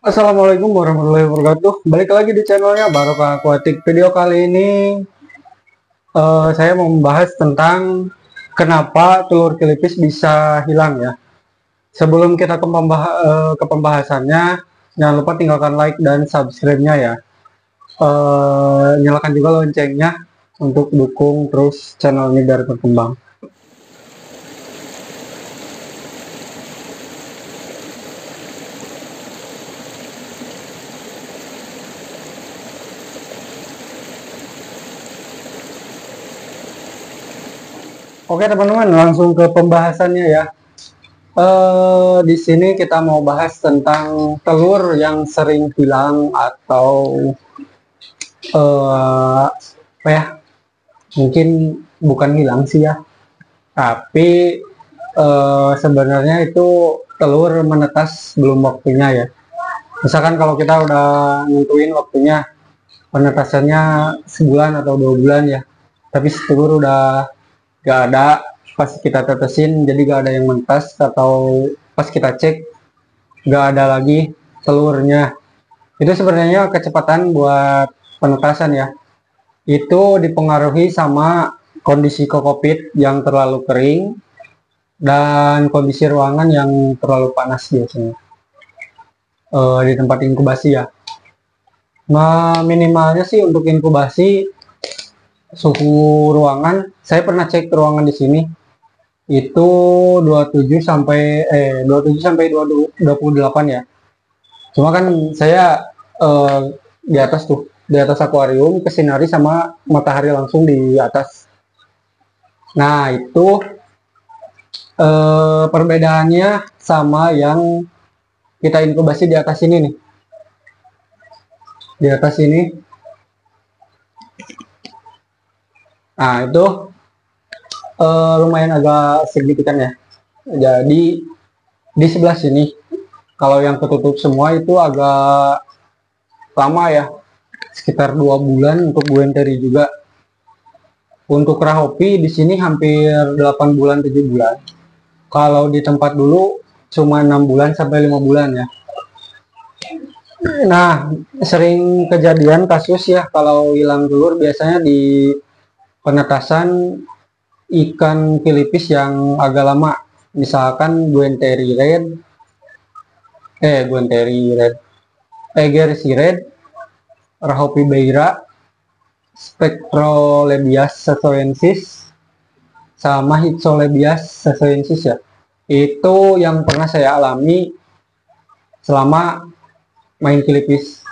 Assalamualaikum warahmatullahi wabarakatuh. Balik lagi di channelnya Barokah Aquatic. Video kali ini saya mau membahas tentang kenapa telur kelipis bisa hilang ya. Sebelum kita ke pembahasannya, jangan lupa tinggalkan like dan subscribe-nya ya. Nyalakan juga loncengnya untuk dukung terus channel ini biar berkembang. Oke teman-teman, langsung ke pembahasannya ya. Di sini kita mau bahas tentang telur yang sering hilang atau apa ya? Mungkin bukan hilang sih ya, tapi sebenarnya itu telur menetas belum waktunya ya. Misalkan kalau kita udah nentuin waktunya penetasannya sebulan atau 2 bulan ya, tapi si telur udah gak ada pas kita tetesin, jadi gak ada yang menetas, atau pas kita cek gak ada lagi telurnya. Itu sebenarnya kecepatan buat penetasan ya. Itu dipengaruhi sama kondisi kokopit yang terlalu kering dan kondisi ruangan yang terlalu panas biasanya di tempat inkubasi ya. Nah, minimalnya sih untuk inkubasi suhu ruangan, saya pernah cek ruangan di sini itu 27 sampai 27 sampai 28 ya. Cuma kan saya di atas tuh, di atas akuarium kesinari sama matahari langsung di atas. Nah, itu perbedaannya sama yang kita inkubasi di atas ini nih. Di atas ini. Nah, itu lumayan agak signifikan ya. Jadi di sebelah sini, kalau yang ketutup semua itu agak lama ya, sekitar 2 bulan untuk buenteri juga. Untuk rahopi di sini hampir 8 bulan 7 bulan. Kalau di tempat dulu cuma 6 bulan sampai 5 bulan ya. Nah, sering kejadian kasus ya kalau hilang telur biasanya di penetasan ikan Filipis yang agak lama. Misalkan Guenteri red, Egersi red, Rahopi beira, Spectrolebias sasoensis, sama Hypsolebias sasoensis ya. Itu yang pernah saya alami selama main Filipis.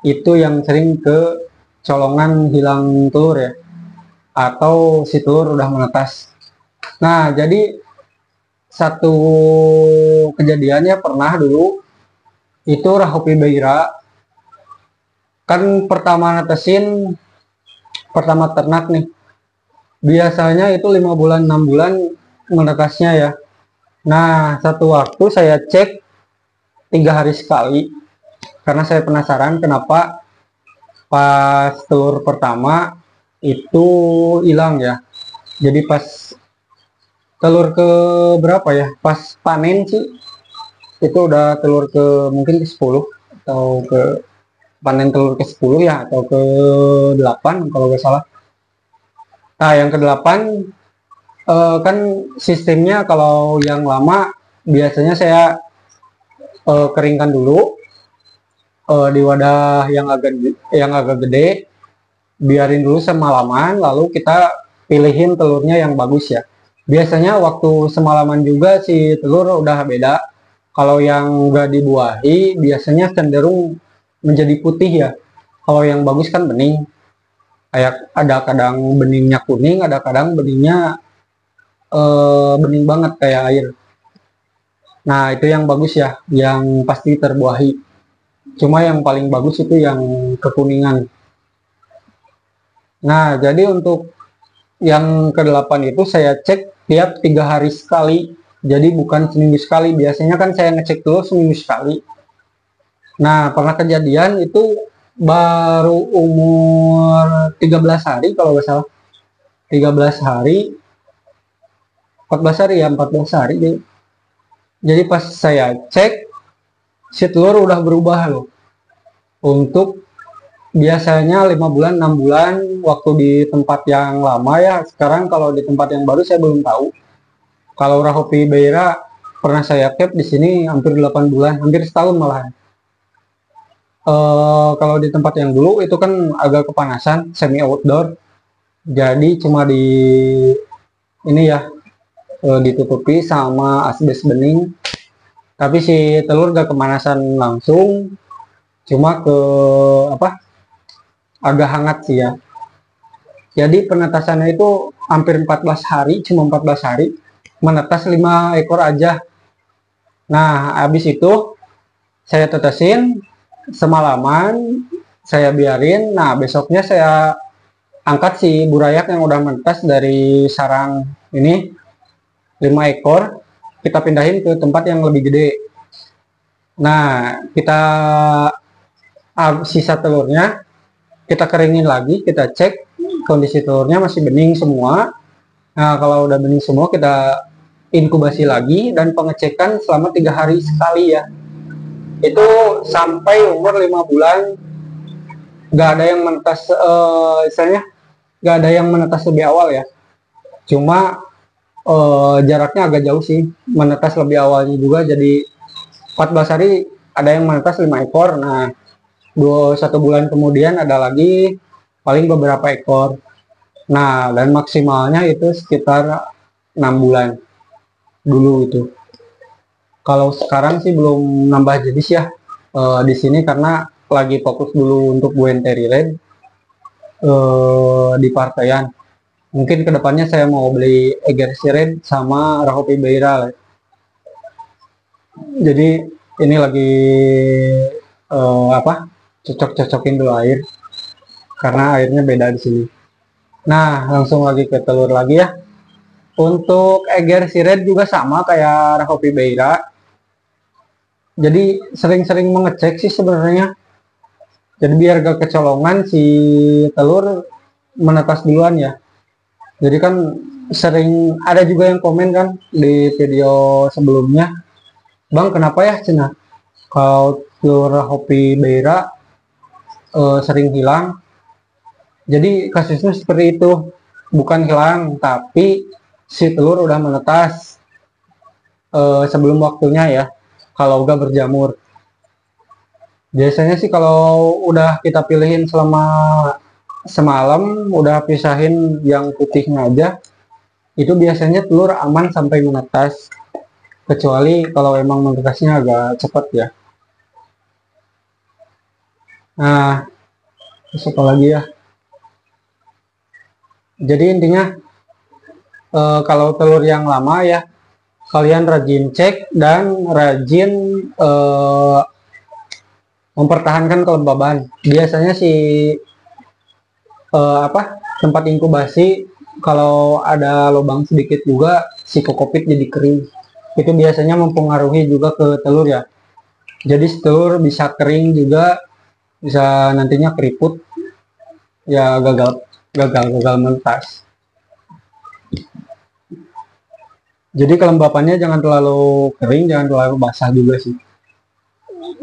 Itu yang sering ke colongan hilang telur ya, atau si telur udah menetas. Nah, jadi satu kejadiannya pernah dulu itu Rahopi beira kan pertama netesin, pertama ternak nih, biasanya itu 5 bulan 6 bulan menetasnya ya. Nah, satu waktu saya cek 3 hari sekali karena saya penasaran kenapa pas telur pertama itu hilang ya. Jadi pas telur ke berapa ya, pas panen sih itu udah telur ke mungkin ke 10, atau ke panen telur ke 10 ya, atau ke 8 kalau nggak salah. Nah, yang ke 8 kan sistemnya kalau yang lama biasanya saya keringkan dulu di wadah yang agak gede, biarin dulu semalaman, lalu kita pilihin telurnya yang bagus ya. Biasanya waktu semalaman juga si telur udah beda. Kalau yang nggak dibuahi biasanya cenderung menjadi putih ya. Kalau yang bagus kan bening, kayak ada kadang beningnya kuning, ada kadang beningnya bening banget kayak air. Nah, itu yang bagus ya, yang pasti terbuahi. Cuma yang paling bagus itu yang kekuningan. Nah, jadi untuk yang ke-8 itu saya cek tiap 3 hari sekali. Jadi bukan seminggu sekali. Biasanya kan saya ngecek dulu seminggu sekali. Nah, pernah kejadian itu baru umur 13 hari kalau nggak salah. 13 hari, 14 hari ya, 14 hari. Jadi pas saya cek si telur udah berubah loh. Untuk biasanya 5 bulan 6 bulan waktu di tempat yang lama ya, sekarang kalau di tempat yang baru saya belum tahu. Kalau Rahopi Beira pernah saya cap di sini hampir 8 bulan, hampir setahun malahan. Kalau di tempat yang dulu itu kan agak kepanasan, semi outdoor, jadi cuma di ini ya, ditutupi sama asbes bening. Tapi si telur gak kepanasan langsung, cuma ke apa, agak hangat sih ya. Jadi penetasannya itu hampir 14 hari, cuma 14 hari menetas 5 ekor aja. Nah, habis itu saya tetesin semalaman, saya biarin. Nah, besoknya saya angkat si burayak yang udah menetas dari sarang ini 5 ekor, kita pindahin ke tempat yang lebih gede. Nah, kita sisa telurnya kita keringin lagi, kita cek kondisi telurnya masih bening semua. Nah, kalau udah bening semua kita inkubasi lagi dan pengecekan selama 3 hari sekali ya. Itu sampai umur 5 bulan nggak ada yang menetas, misalnya nggak ada yang menetas lebih awal ya. Cuma jaraknya agak jauh sih, menetas lebih awalnya juga. Jadi 14 hari ada yang menetas 5 ekor. Nah, 1 bulan kemudian ada lagi paling beberapa ekor. Nah, dan maksimalnya itu sekitar 6 bulan dulu itu. Kalau sekarang sih belum nambah jenis ya di sini, karena lagi fokus dulu untuk Buenteri Red di partaian. Mungkin kedepannya saya mau beli Egersi Red sama Rahopi Beira. Jadi ini lagi apa, cocok-cocokin dulu air karena airnya beda di sini. Nah, langsung lagi ke telur lagi ya. Untuk Egersi Red juga sama kayak Rahopi Beira. Jadi sering-sering mengecek sih sebenarnya. Jadi biar gak kecolongan si telur menetas duluan ya. Jadi kan sering ada juga yang komen kan di video sebelumnya, Bang kenapa ya cina kalau telur Rahopi Beira sering hilang. Jadi kasusnya seperti itu, bukan hilang tapi si telur udah menetas sebelum waktunya ya, kalau udah berjamur. Biasanya sih kalau udah kita pilihin selama semalam, udah pisahin yang putihnya aja, itu biasanya telur aman sampai menetas. Kecuali kalau emang menetasnya agak cepat ya. Nah, terus apa lagi ya? Jadi intinya kalau telur yang lama ya, kalian rajin cek dan rajin mempertahankan kelembaban. Biasanya si apa, tempat inkubasi kalau ada lubang sedikit juga si kokopit jadi kering. Itu biasanya mempengaruhi juga ke telur ya. Jadi telur bisa kering juga, bisa nantinya keriput ya, gagal menetas. Jadi kelembapannya jangan terlalu kering, jangan terlalu basah juga sih.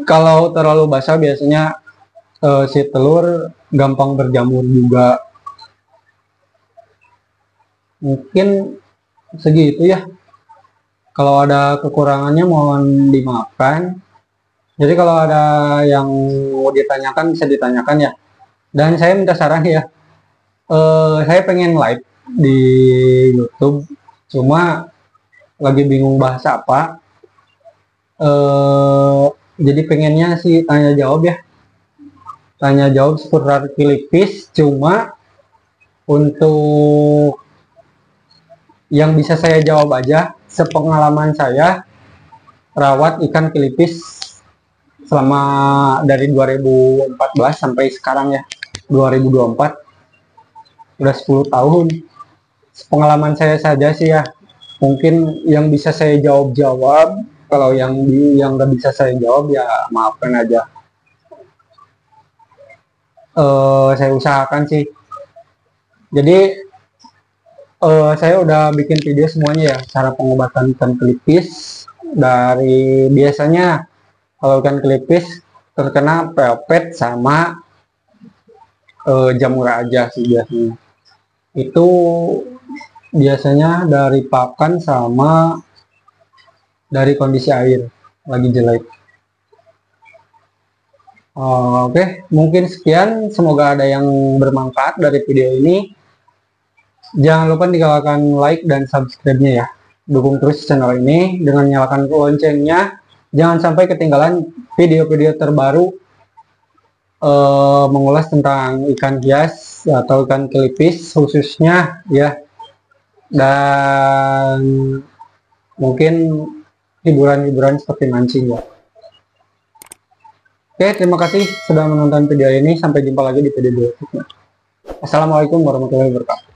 Kalau terlalu basah biasanya si telur gampang berjamur juga. Mungkin segitu ya. Kalau ada kekurangannya mohon dimaafkan. Jadi kalau ada yang mau ditanyakan bisa ditanyakan ya. Dan saya minta saran ya. Saya pengen live di YouTube, cuma lagi bingung bahasa apa. Jadi pengennya sih tanya jawab ya. Tanya jawab seputar kilipis, cuma untuk yang bisa saya jawab aja sepengalaman saya rawat ikan kilipis selama dari 2014 sampai sekarang ya 2024, udah 10 tahun. Pengalaman saya saja sih ya, mungkin yang bisa saya jawab. Kalau yang nggak bisa saya jawab ya maafkan aja. Saya usahakan sih. Jadi saya udah bikin video semuanya ya, cara pengobatan ikan kelipis dari biasanya Kalau ikan kelipis terkena pelpet sama jamur aja sih biasanya. Itu biasanya dari pakan sama dari kondisi air lagi jelek. Oke, mungkin sekian. Semoga ada yang bermanfaat dari video ini. Jangan lupa tinggalkan like dan subscribe-nya ya. Dukung terus channel ini dengan nyalakan loncengnya. Jangan sampai ketinggalan video-video terbaru mengulas tentang ikan hias atau ikan kelipis khususnya ya. Dan mungkin hiburan-hiburan seperti mancing ya. Oke, terima kasih sudah menonton video ini. Sampai jumpa lagi di video berikutnya. Assalamualaikum warahmatullahi wabarakatuh.